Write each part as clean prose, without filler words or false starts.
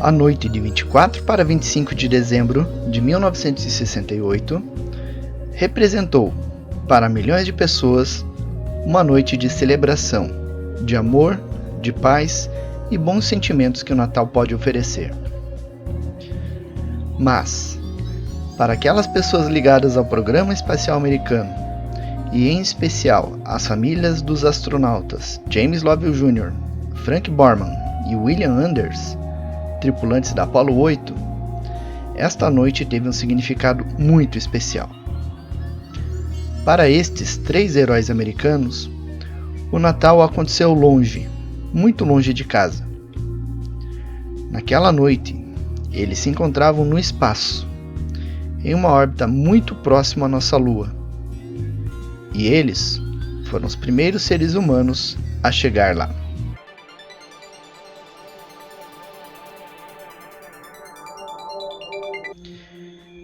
A noite de 24 para 25 de dezembro de 1968 representou, para milhões de pessoas, uma noite de celebração, de amor, de paz e bons sentimentos que o Natal pode oferecer. Mas, para aquelas pessoas ligadas ao programa espacial americano, e em especial as famílias dos astronautas James Lovell Jr., Frank Borman e William Anders, tripulantes da Apollo 8, esta noite teve um significado muito especial. Para estes 3 heróis americanos, o Natal aconteceu longe, muito longe de casa. Naquela noite, eles se encontravam no espaço, em uma órbita muito próxima à nossa Lua. E eles foram os primeiros seres humanos a chegar lá.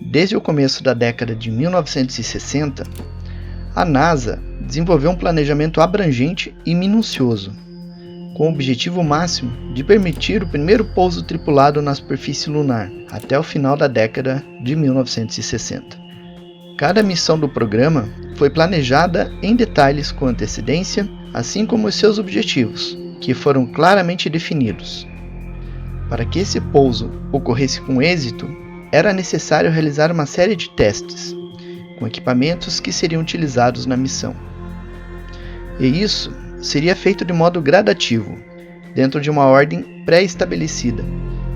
Desde o começo da década de 1960, a NASA desenvolveu um planejamento abrangente e minucioso, com o objetivo máximo de permitir o primeiro pouso tripulado na superfície lunar até o final da década de 1960. Cada missão do programa foi planejada em detalhes com antecedência, assim como os seus objetivos, que foram claramente definidos. Para que esse pouso ocorresse com êxito, era necessário realizar uma série de testes, com equipamentos que seriam utilizados na missão. E isso seria feito de modo gradativo, dentro de uma ordem pré-estabelecida,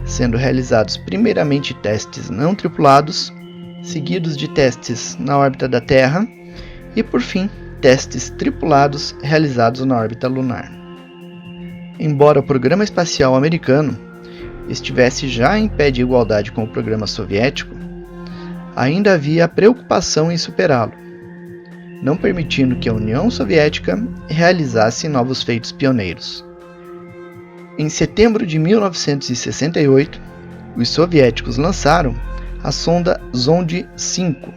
sendo realizados primeiramente testes não tripulados, seguidos de testes na órbita da Terra e, por fim, testes tripulados realizados na órbita lunar. Embora o programa espacial americano estivesse já em pé de igualdade com o programa soviético, ainda havia preocupação em superá-lo, não permitindo que a União Soviética realizasse novos feitos pioneiros. Em setembro de 1968, os soviéticos lançaram a sonda Zond 5,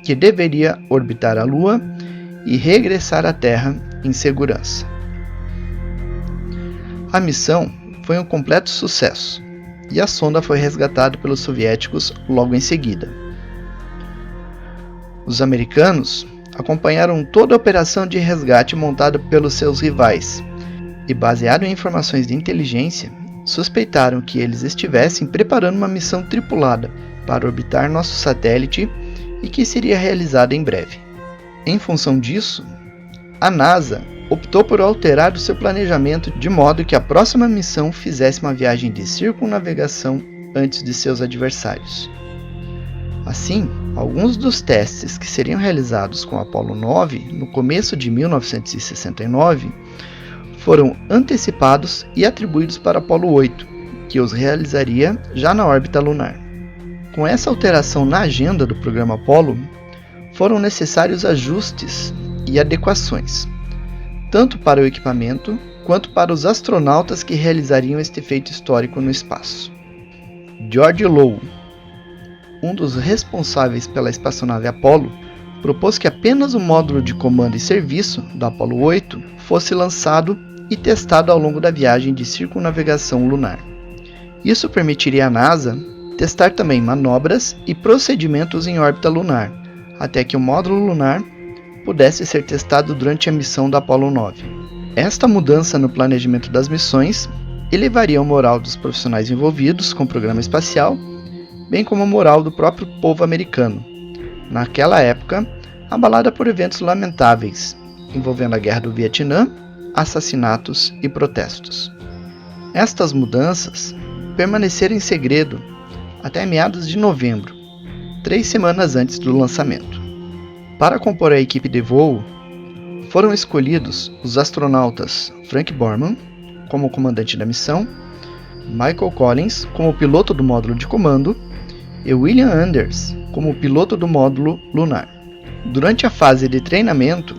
que deveria orbitar a Lua e regressar à Terra em segurança. A missão foi um completo sucesso, e a sonda foi resgatada pelos soviéticos logo em seguida. Os americanos acompanharam toda a operação de resgate montada pelos seus rivais e, baseado em informações de inteligência, suspeitaram que eles estivessem preparando uma missão tripulada para orbitar nosso satélite e que seria realizada em breve. Em função disso, a NASA optou por alterar o seu planejamento de modo que a próxima missão fizesse uma viagem de circunnavegação antes de seus adversários. Assim, alguns dos testes que seriam realizados com a Apollo 9 no começo de 1969 foram antecipados e atribuídos para a Apollo 8, que os realizaria já na órbita lunar. Com essa alteração na agenda do programa Apollo, foram necessários ajustes e adequações, tanto para o equipamento quanto para os astronautas que realizariam este feito histórico no espaço. George Low, um dos responsáveis pela espaçonave Apollo, propôs que apenas o módulo de comando e serviço da Apollo 8 fosse lançado e testado ao longo da viagem de circunnavegação lunar. Isso permitiria à NASA testar também manobras e procedimentos em órbita lunar, até que o módulo lunar pudesse ser testado durante a missão da Apollo 9. Esta mudança no planejamento das missões elevaria o moral dos profissionais envolvidos com o programa espacial, bem como a moral do próprio povo americano, naquela época abalada por eventos lamentáveis, envolvendo a Guerra do Vietnã, assassinatos e protestos. Estas mudanças permaneceram em segredo até meados de novembro, 3 semanas antes do lançamento. Para compor a equipe de voo, foram escolhidos os astronautas Frank Borman como comandante da missão, Michael Collins como piloto do módulo de comando e William Anders como piloto do módulo lunar. Durante a fase de treinamento,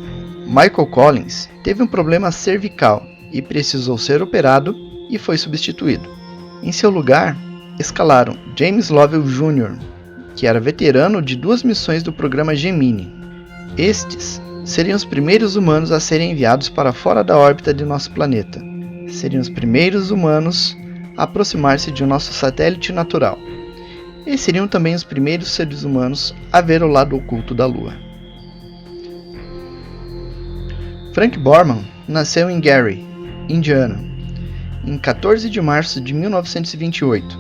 Michael Collins teve um problema cervical e precisou ser operado e foi substituído. Em seu lugar, escalaram James Lovell Jr., que era veterano de 2 missões do programa Gemini. Estes seriam os primeiros humanos a serem enviados para fora da órbita de nosso planeta. Seriam os primeiros humanos a aproximar-se de nosso satélite natural. Eles seriam também os primeiros seres humanos a ver o lado oculto da Lua. Frank Borman nasceu em Gary, Indiana, em 14 de março de 1928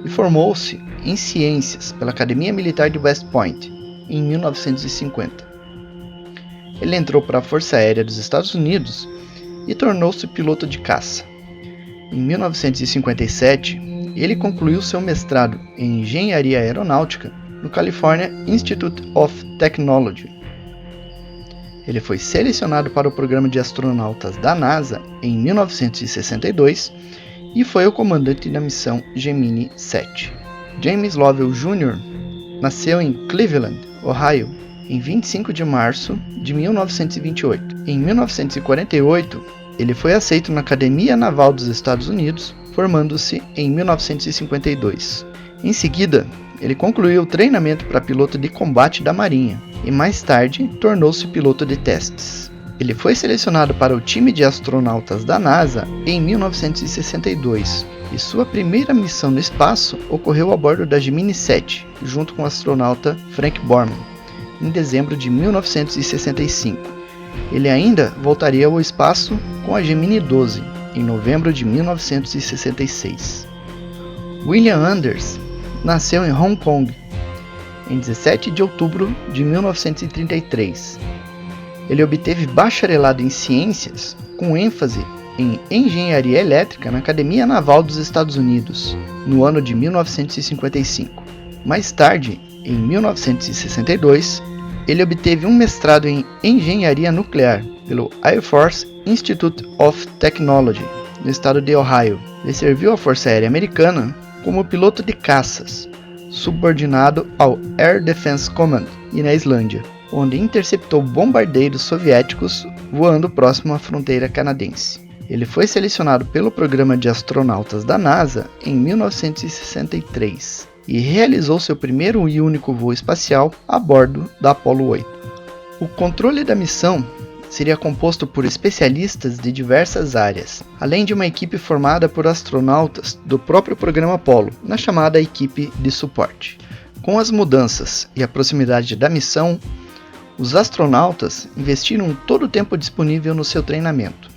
e formou-se em ciências pela Academia Militar de West Point em 1950. Ele entrou para a Força Aérea dos Estados Unidos e tornou-se piloto de caça. Em 1957, ele concluiu seu mestrado em Engenharia Aeronáutica no California Institute of Technology. Ele foi selecionado para o programa de astronautas da NASA em 1962 e foi o comandante da missão Gemini 7. James Lovell Jr. nasceu em Cleveland, Ohio, em 25 de março de 1928. Em 1948, ele foi aceito na Academia Naval dos Estados Unidos, formando-se em 1952. Em seguida, ele concluiu o treinamento para piloto de combate da Marinha e mais tarde tornou-se piloto de testes. Ele foi selecionado para o time de astronautas da NASA em 1962 e sua primeira missão no espaço ocorreu a bordo da Gemini 7, junto com o astronauta Frank Borman, em dezembro de 1965. Ele ainda voltaria ao espaço com a Gemini 12, em novembro de 1966. William Anders nasceu em Hong Kong, em 17 de outubro de 1933. Ele obteve bacharelado em ciências, com ênfase em engenharia elétrica na Academia Naval dos Estados Unidos, no ano de 1955. Mais tarde, em 1962, ele obteve um mestrado em engenharia nuclear pelo Air Force Institute of Technology, no estado de Ohio. Ele serviu à Força Aérea Americana como piloto de caças, subordinado ao Air Defense Command e na Islândia, onde interceptou bombardeiros soviéticos voando próximo à fronteira canadense. Ele foi selecionado pelo programa de astronautas da NASA em 1963 e realizou seu primeiro e único voo espacial a bordo da Apollo 8. O controle da missão seria composto por especialistas de diversas áreas, além de uma equipe formada por astronautas do próprio programa Apollo, na chamada equipe de suporte. Com as mudanças e a proximidade da missão, os astronautas investiram todo o tempo disponível no seu treinamento.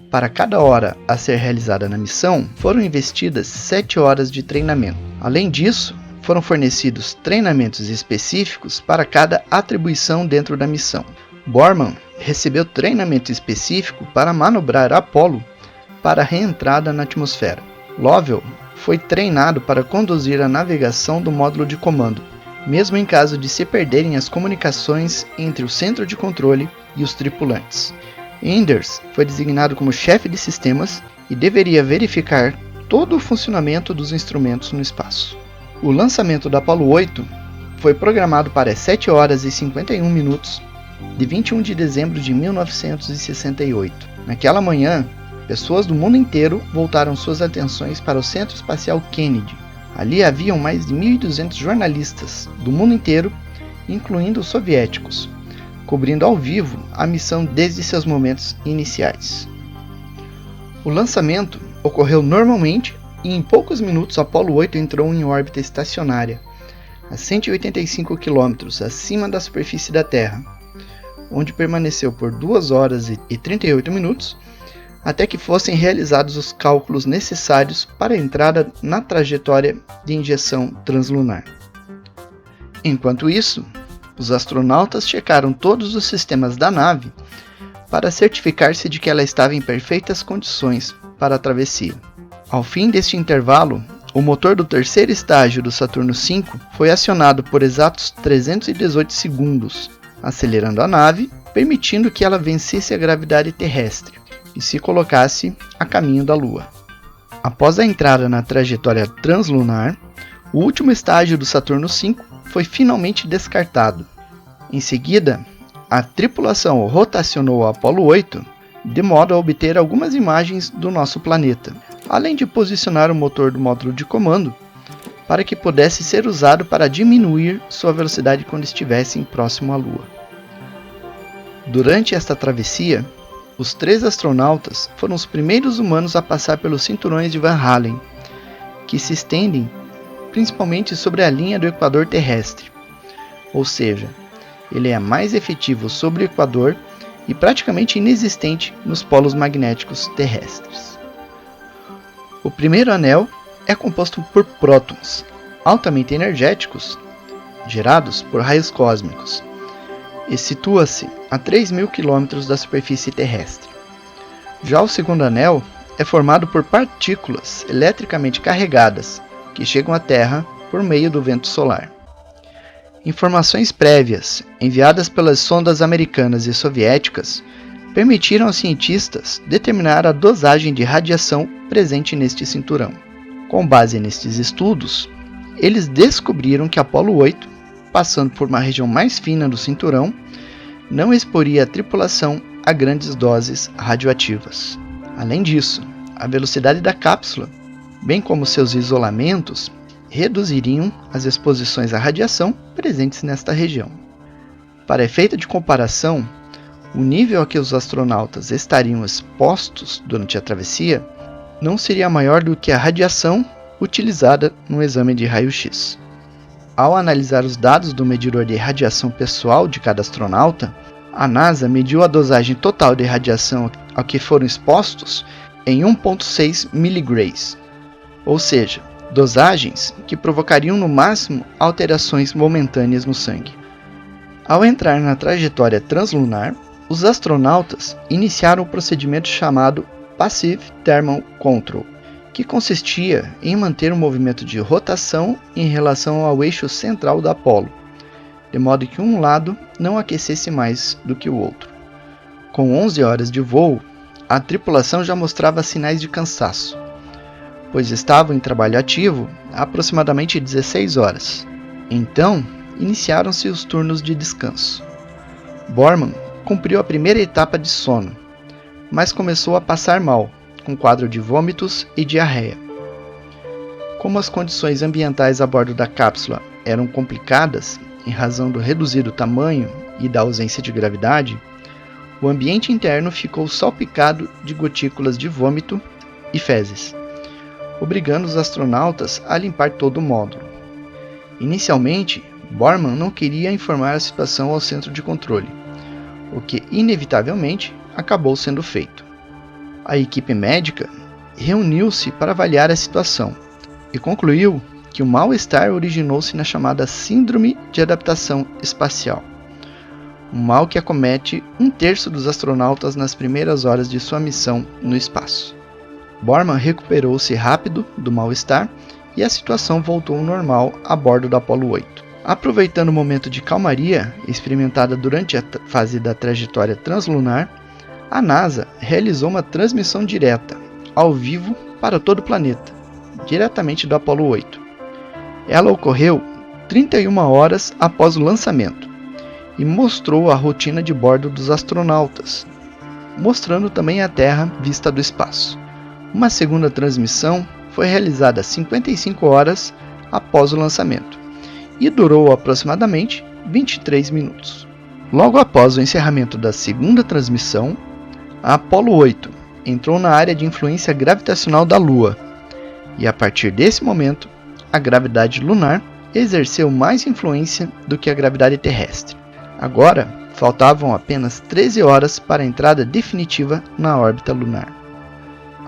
Para cada hora a ser realizada na missão, foram investidas 7 horas de treinamento. Além disso, foram fornecidos treinamentos específicos para cada atribuição dentro da missão. Borman recebeu treinamento específico para manobrar Apollo para a reentrada na atmosfera. Lovell foi treinado para conduzir a navegação do módulo de comando, mesmo em caso de se perderem as comunicações entre o centro de controle e os tripulantes. Anders foi designado como chefe de sistemas e deveria verificar todo o funcionamento dos instrumentos no espaço. O lançamento da Apollo 8 foi programado para as 7 horas e 51 minutos de 21 de dezembro de 1968. Naquela manhã, pessoas do mundo inteiro voltaram suas atenções para o Centro Espacial Kennedy. Ali haviam mais de 1.200 jornalistas do mundo inteiro, incluindo os soviéticos, cobrindo ao vivo a missão desde seus momentos iniciais. O lançamento ocorreu normalmente e em poucos minutos a Apollo 8 entrou em órbita estacionária, a 185 km acima da superfície da Terra, onde permaneceu por 2 horas e 38 minutos, até que fossem realizados os cálculos necessários para a entrada na trajetória de injeção translunar. Enquanto isso, os astronautas checaram todos os sistemas da nave para certificar-se de que ela estava em perfeitas condições para a travessia. Ao fim deste intervalo, o motor do terceiro estágio do Saturno V foi acionado por exatos 318 segundos, acelerando a nave, permitindo que ela vencesse a gravidade terrestre e se colocasse a caminho da Lua. Após a entrada na trajetória translunar, o último estágio do Saturno V foi finalmente descartado. Em seguida, a tripulação rotacionou a Apollo 8 de modo a obter algumas imagens do nosso planeta, além de posicionar o motor do módulo de comando para que pudesse ser usado para diminuir sua velocidade quando estivessem próximo à Lua. Durante esta travessia, Os 3 astronautas foram os primeiros humanos a passar pelos cinturões de Van Allen, que se estendem principalmente sobre a linha do equador terrestre, ou seja, ele é mais efetivo sobre o equador e praticamente inexistente nos polos magnéticos terrestres. O primeiro anel é composto por prótons altamente energéticos gerados por raios cósmicos e situa-se a 3.000 km da superfície terrestre. Já o segundo anel é formado por partículas eletricamente carregadas que chegam à Terra por meio do vento solar. Informações prévias enviadas pelas sondas americanas e soviéticas permitiram aos cientistas determinar a dosagem de radiação presente neste cinturão. Com base nestes estudos, eles descobriram que Apollo 8, passando por uma região mais fina do cinturão, não exporia a tripulação a grandes doses radioativas. Além disso, a velocidade da cápsula, bem como seus isolamentos, reduziriam as exposições à radiação presentes nesta região. Para efeito de comparação, o nível a que os astronautas estariam expostos durante a travessia não seria maior do que a radiação utilizada no exame de raio-x. Ao analisar os dados do medidor de radiação pessoal de cada astronauta, a NASA mediu a dosagem total de radiação a que foram expostos em 1,6 mg, ou seja, dosagens que provocariam no máximo alterações momentâneas no sangue. Ao entrar na trajetória translunar, os astronautas iniciaram o procedimento chamado Passive Thermal Control, que consistia em manter um movimento de rotação em relação ao eixo central da Apollo, de modo que um lado não aquecesse mais do que o outro. Com 11 horas de voo, a tripulação já mostrava sinais de cansaço, pois estavam em trabalho ativo há aproximadamente 16 horas. Então, iniciaram-se os turnos de descanso. Borman cumpriu a primeira etapa de sono, mas começou a passar mal, com quadro de vômitos e diarreia. Como as condições ambientais a bordo da cápsula eram complicadas, em razão do reduzido tamanho e da ausência de gravidade, o ambiente interno ficou salpicado de gotículas de vômito e fezes, obrigando os astronautas a limpar todo o módulo. Inicialmente, Borman não queria informar a situação ao centro de controle, o que inevitavelmente acabou sendo feito. A equipe médica reuniu-se para avaliar a situação e concluiu que o mal-estar originou-se na chamada Síndrome de Adaptação Espacial, um mal que acomete 1/3 dos astronautas nas primeiras horas de sua missão no espaço. Borman recuperou-se rápido do mal-estar e a situação voltou ao normal a bordo da Apollo 8. Aproveitando o momento de calmaria experimentada durante a fase da trajetória translunar, a NASA realizou uma transmissão direta, ao vivo, para todo o planeta, diretamente do Apollo 8. Ela ocorreu 31 horas após o lançamento e mostrou a rotina de bordo dos astronautas, mostrando também a Terra vista do espaço. Uma segunda transmissão foi realizada 55 horas após o lançamento e durou aproximadamente 23 minutos. Logo após o encerramento da segunda transmissão, a Apollo 8 entrou na área de influência gravitacional da Lua e, a partir desse momento, a gravidade lunar exerceu mais influência do que a gravidade terrestre. Agora, faltavam apenas 13 horas para a entrada definitiva na órbita lunar.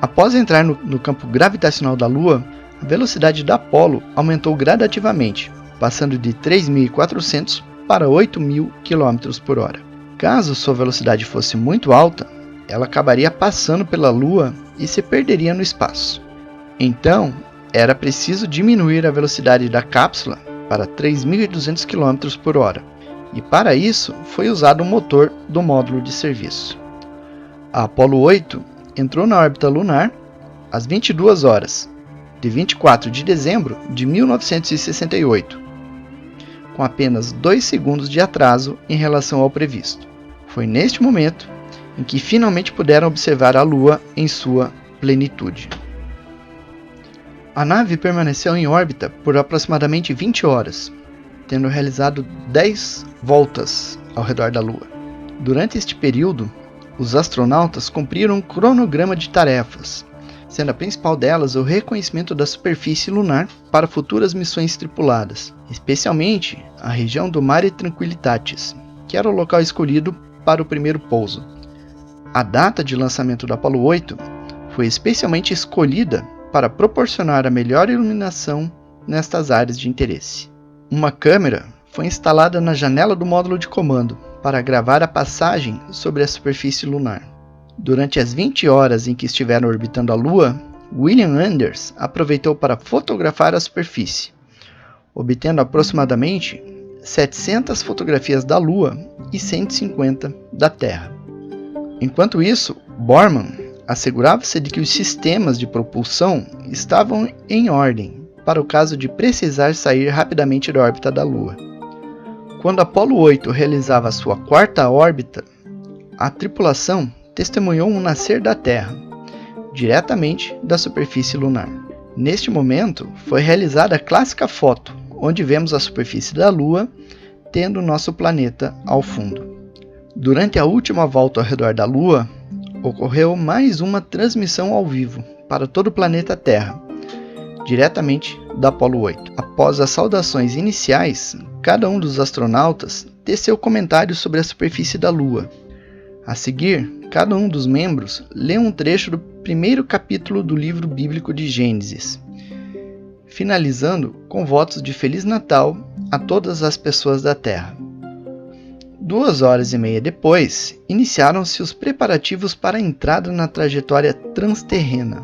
Após entrar no campo gravitacional da Lua, a velocidade da Apollo aumentou gradativamente, passando de 3.400 para 8.000 km por hora. Caso sua velocidade fosse muito alta, ela acabaria passando pela Lua e se perderia no espaço. Então, era preciso diminuir a velocidade da cápsula para 3.200 km por hora, e para isso foi usado o motor do módulo de serviço. A Apollo 8 entrou na órbita lunar às 22 horas, de 24 de dezembro de 1968, com apenas 2 segundos de atraso em relação ao previsto. Foi neste momento em que finalmente puderam observar a Lua em sua plenitude. A nave permaneceu em órbita por aproximadamente 20 horas, tendo realizado 10 voltas ao redor da Lua. Durante este período, Os astronautas cumpriram um cronograma de tarefas, sendo a principal delas o reconhecimento da superfície lunar para futuras missões tripuladas, especialmente a região do Mare Tranquillitatis, que era o local escolhido para o primeiro pouso. A data de lançamento do Apollo 8 foi especialmente escolhida para proporcionar a melhor iluminação nestas áreas de interesse. Uma câmera foi instalada na janela do módulo de comando para gravar a passagem sobre a superfície lunar. Durante as 20 horas em que estiveram orbitando a Lua, William Anders aproveitou para fotografar a superfície, obtendo aproximadamente 700 fotografias da Lua e 150 da Terra. Enquanto isso, Borman assegurava-se de que os sistemas de propulsão estavam em ordem para o caso de precisar sair rapidamente da órbita da Lua. Quando Apollo 8 realizava sua quarta órbita, a tripulação testemunhou um nascer da Terra, diretamente da superfície lunar. Neste momento, foi realizada a clássica foto, onde vemos a superfície da Lua tendo nosso planeta ao fundo. Durante a última volta ao redor da Lua, ocorreu mais uma transmissão ao vivo para todo o planeta Terra, diretamente da Apollo 8. Após as saudações iniciais, cada um dos astronautas teceu comentários sobre a superfície da Lua. A seguir, cada um dos membros lê um trecho do primeiro capítulo do livro bíblico de Gênesis, finalizando com votos de Feliz Natal a todas as pessoas da Terra. 2 horas e meia depois, iniciaram-se os preparativos para a entrada na trajetória transterrena.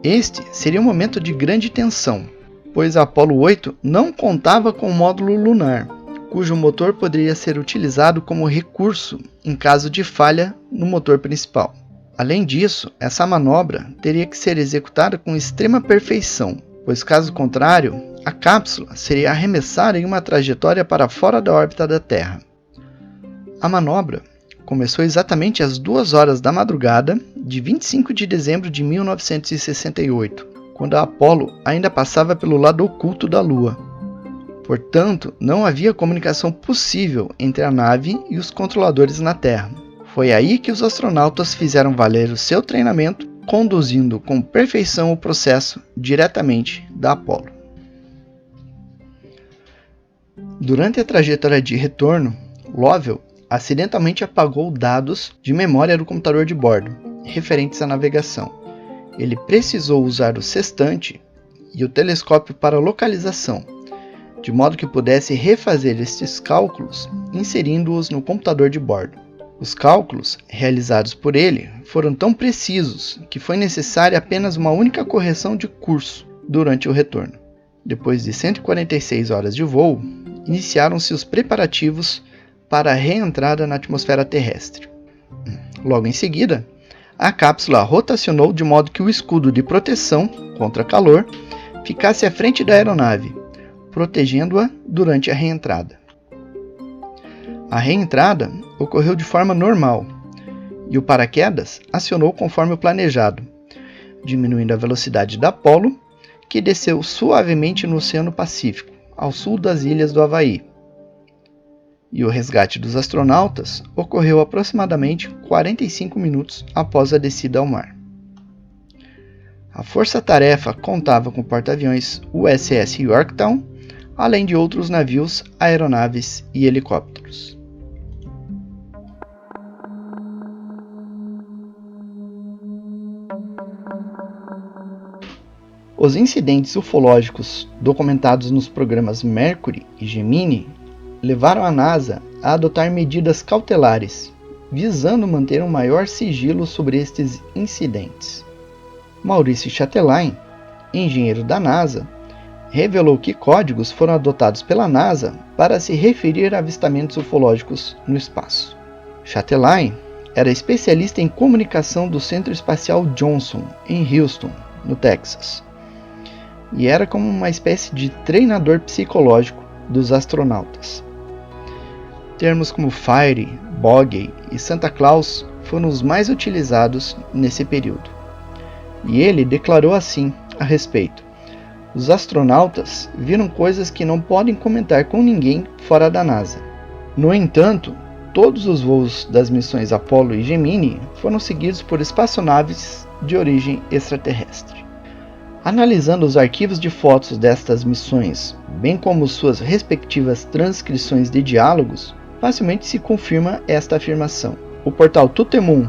Este seria um momento de grande tensão, pois a Apollo 8 não contava com um módulo lunar, cujo motor poderia ser utilizado como recurso em caso de falha no motor principal. Além disso, essa manobra teria que ser executada com extrema perfeição, pois caso contrário, a cápsula seria arremessada em uma trajetória para fora da órbita da Terra. A manobra começou exatamente às 2 horas da madrugada de 25 de dezembro de 1968, quando a Apollo ainda passava pelo lado oculto da Lua. Portanto, não havia comunicação possível entre a nave e os controladores na Terra. Foi aí que os astronautas fizeram valer o seu treinamento, conduzindo com perfeição o processo diretamente da Apollo. Durante a trajetória de retorno, Lovell acidentalmente apagou dados de memória do computador de bordo, referentes à navegação. Ele precisou usar o sextante e o telescópio para localização, de modo que pudesse refazer estes cálculos, inserindo-os no computador de bordo. Os cálculos realizados por ele foram tão precisos que foi necessária apenas uma única correção de curso durante o retorno. Depois de 146 horas de voo, iniciaram-se os preparativos para a reentrada na atmosfera terrestre. Logo em seguida, a cápsula rotacionou de modo que o escudo de proteção contra calor ficasse à frente da aeronave, protegendo-a durante a reentrada. A reentrada ocorreu de forma normal e o paraquedas acionou conforme o planejado, diminuindo a velocidade da Apollo, que desceu suavemente no Oceano Pacífico, ao sul das ilhas do Havaí. E o resgate dos astronautas ocorreu aproximadamente 45 minutos após a descida ao mar. A força-tarefa contava com o porta-aviões USS Yorktown, além de outros navios, aeronaves e helicópteros. Os incidentes ufológicos documentados nos programas Mercury e Gemini levaram a NASA a adotar medidas cautelares, visando manter um maior sigilo sobre estes incidentes. Maurice Chatelain, engenheiro da NASA, revelou que códigos foram adotados pela NASA para se referir a avistamentos ufológicos no espaço. Chatelain era especialista em comunicação do Centro Espacial Johnson, em Houston, no Texas, e era como uma espécie de treinador psicológico dos astronautas. Termos como Fire, Bogey e Santa Claus foram os mais utilizados nesse período. E ele declarou assim a respeito: os astronautas viram coisas que não podem comentar com ninguém fora da NASA. No entanto, todos os voos das missões Apollo e Gemini foram seguidos por espaçonaves de origem extraterrestre. Analisando os arquivos de fotos destas missões, bem como suas respectivas transcrições de diálogos, facilmente se confirma esta afirmação. O portal Tutemun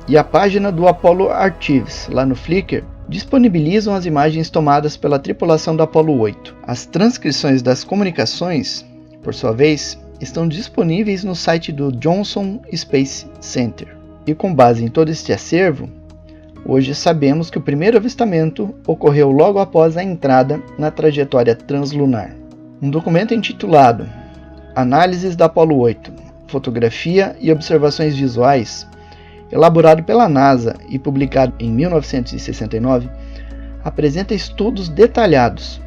e a página do Apollo Archives, lá no Flickr, disponibilizam as imagens tomadas pela tripulação do Apollo 8. As transcrições das comunicações, por sua vez, estão disponíveis no site do Johnson Space Center. E com base em todo este acervo, hoje sabemos que o primeiro avistamento ocorreu logo após a entrada na trajetória translunar. Um documento intitulado Análises da Apollo 8, Fotografia e Observações Visuais, elaborado pela NASA e publicado em 1969, apresenta estudos detalhados,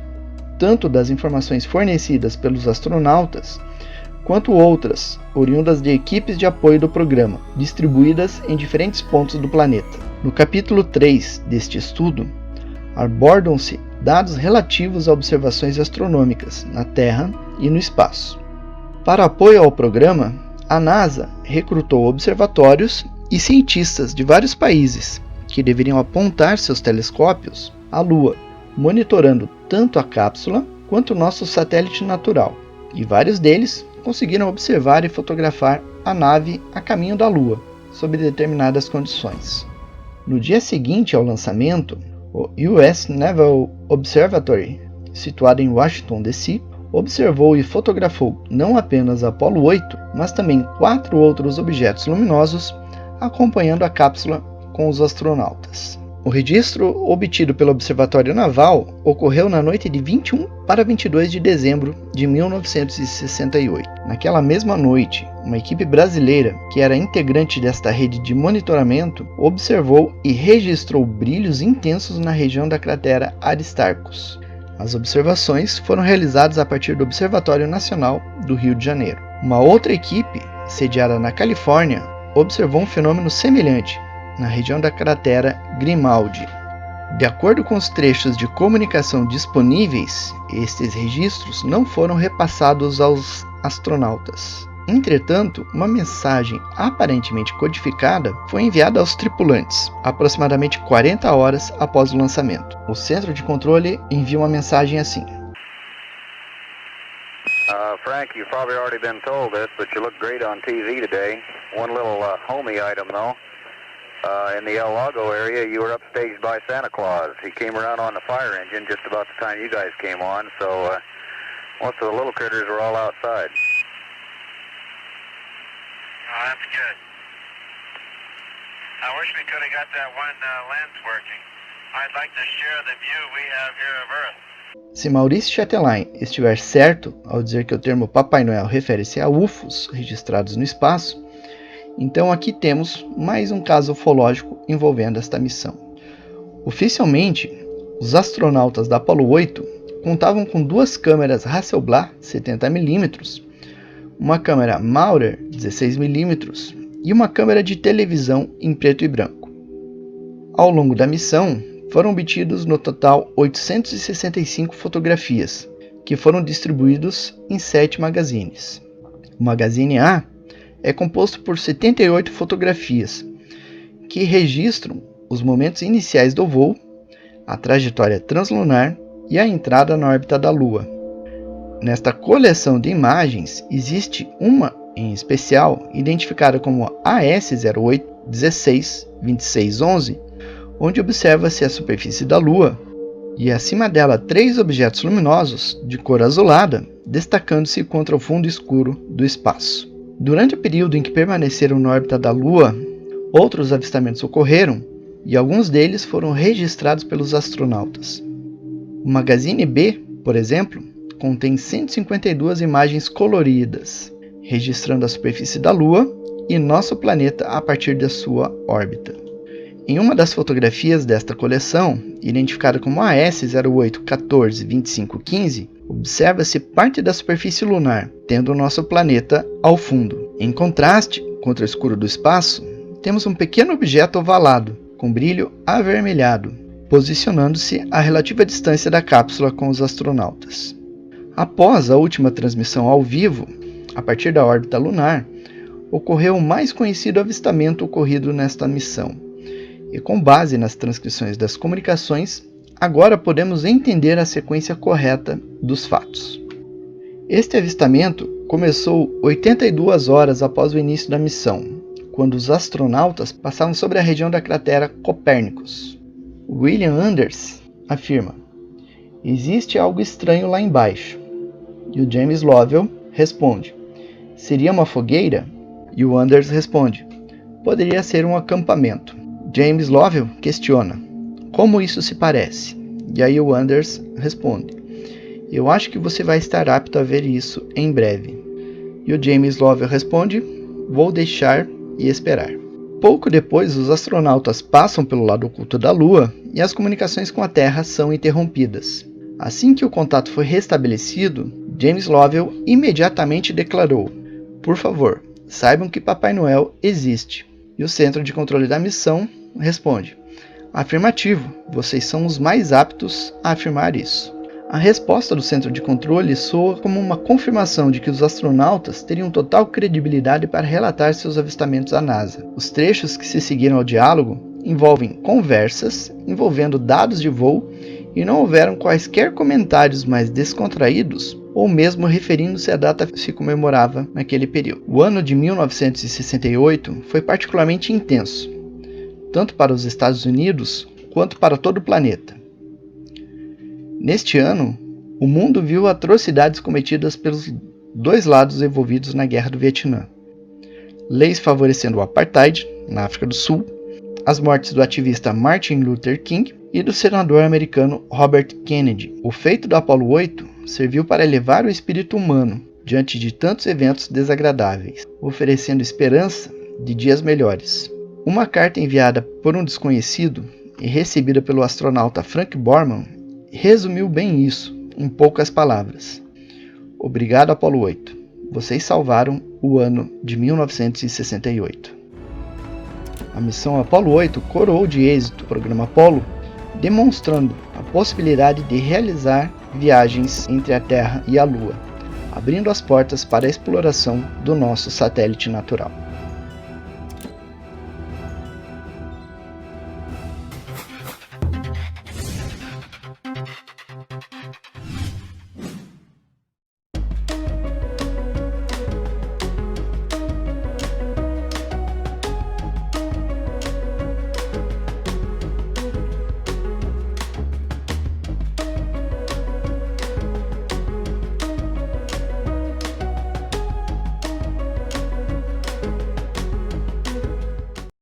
tanto das informações fornecidas pelos astronautas, quanto outras, oriundas de equipes de apoio do programa, distribuídas em diferentes pontos do planeta. No capítulo 3 deste estudo, abordam-se dados relativos a observações astronômicas na Terra e no espaço. Para apoio ao programa, a NASA recrutou observatórios e cientistas de vários países que deveriam apontar seus telescópios à Lua, monitorando tanto a cápsula quanto o nosso satélite natural, e vários deles conseguiram observar e fotografar a nave a caminho da Lua, sob determinadas condições. No dia seguinte ao lançamento, o US Naval Observatory, situado em Washington, D.C., observou e fotografou não apenas a Apollo 8, mas também 4 outros objetos luminosos acompanhando a cápsula com os astronautas. O registro obtido pelo Observatório Naval ocorreu na noite de 21 para 22 de dezembro de 1968. Naquela mesma noite, uma equipe brasileira, que era integrante desta rede de monitoramento, observou e registrou brilhos intensos na região da cratera Aristarchus. As observações foram realizadas a partir do Observatório Nacional do Rio de Janeiro. Uma outra equipe, sediada na Califórnia, observou um fenômeno semelhante na região da cratera Grimaldi. De acordo com os trechos de comunicação disponíveis, estes registros não foram repassados aos astronautas. Entretanto, uma mensagem aparentemente codificada foi enviada aos tripulantes, aproximadamente 40 horas após o lançamento. O centro de controle envia uma mensagem assim: Frank, you've probably already been told this, but you look great on TV today. One little homey item, though. In the El Lago area, you were upstaged by Santa Claus. He came around on the fire engine just about the time you guys came on, so most of the little critters were all outside. Oh, that's good. I wish we could have got that one lens working. I'd like to share the view we have here of Earth. Se Maurice Chatelain estiver certo ao dizer que o termo Papai Noel refere-se a UFOs registrados no espaço, então aqui temos mais um caso ufológico envolvendo esta missão. Oficialmente, os astronautas da Apollo 8 contavam com 2 câmeras Hasselblad 70mm, uma câmera Maurer 16mm e uma câmera de televisão em preto e branco. Ao longo da missão, foram obtidos no total 865 fotografias, que foram distribuídos em 7 magazines. O Magazine A é composto por 78 fotografias, que registram os momentos iniciais do voo, a trajetória translunar e a entrada na órbita da Lua. Nesta coleção de imagens, existe uma em especial, identificada como AS08 16 2611, onde observa-se a superfície da Lua e acima dela 3 objetos luminosos de cor azulada, destacando-se contra o fundo escuro do espaço. Durante o período em que permaneceram na órbita da Lua, outros avistamentos ocorreram e alguns deles foram registrados pelos astronautas. O Magazine B, por exemplo, contém 152 imagens coloridas, registrando a superfície da Lua e nosso planeta a partir da sua órbita. Em uma das fotografias desta coleção, identificada como AS08 14 25 15, observa-se parte da superfície lunar, tendo o nosso planeta ao fundo. Em contraste, contra o escuro do espaço, temos um pequeno objeto ovalado, com brilho avermelhado, posicionando-se à relativa distância da cápsula com os astronautas. Após a última transmissão ao vivo, a partir da órbita lunar, ocorreu o mais conhecido avistamento ocorrido nesta missão. E com base nas transcrições das comunicações, agora podemos entender a sequência correta dos fatos. Este avistamento começou 82 horas após o início da missão, quando os astronautas passavam sobre a região da cratera Copérnicus. William Anders afirma: existe algo estranho lá embaixo. E o James Lovell responde: seria uma fogueira? E o Anders responde: poderia ser um acampamento. James Lovell questiona: como isso se parece? E aí o Anders responde: eu acho que você vai estar apto a ver isso em breve. E o James Lovell responde: vou deixar e esperar. Pouco depois, os astronautas passam pelo lado oculto da Lua e as comunicações com a Terra são interrompidas. Assim que o contato foi restabelecido, James Lovell imediatamente declarou: por favor, saibam que Papai Noel existe. E o Centro de Controle da Missão responde: afirmativo, vocês são os mais aptos a afirmar isso. A resposta do Centro de Controle soa como uma confirmação de que os astronautas teriam total credibilidade para relatar seus avistamentos à NASA. Os trechos que se seguiram ao diálogo envolvem conversas envolvendo dados de voo e não houveram quaisquer comentários mais descontraídos ou mesmo referindo-se à data que se comemorava naquele período. O ano de 1968 foi particularmente intenso, tanto para os Estados Unidos quanto para todo o planeta. Neste ano, o mundo viu atrocidades cometidas pelos dois lados envolvidos na Guerra do Vietnã. Leis favorecendo o apartheid na África do Sul, as mortes do ativista Martin Luther King e do senador americano Robert Kennedy. O feito do Apollo 8 serviu para elevar o espírito humano diante de tantos eventos desagradáveis, oferecendo esperança de dias melhores. Uma carta enviada por um desconhecido e recebida pelo astronauta Frank Borman resumiu bem isso em poucas palavras: obrigado, Apollo 8. Vocês salvaram o ano de 1968. A missão Apollo 8 coroou de êxito o programa Apollo, demonstrando a possibilidade de realizar viagens entre a Terra e a Lua, abrindo as portas para a exploração do nosso satélite natural.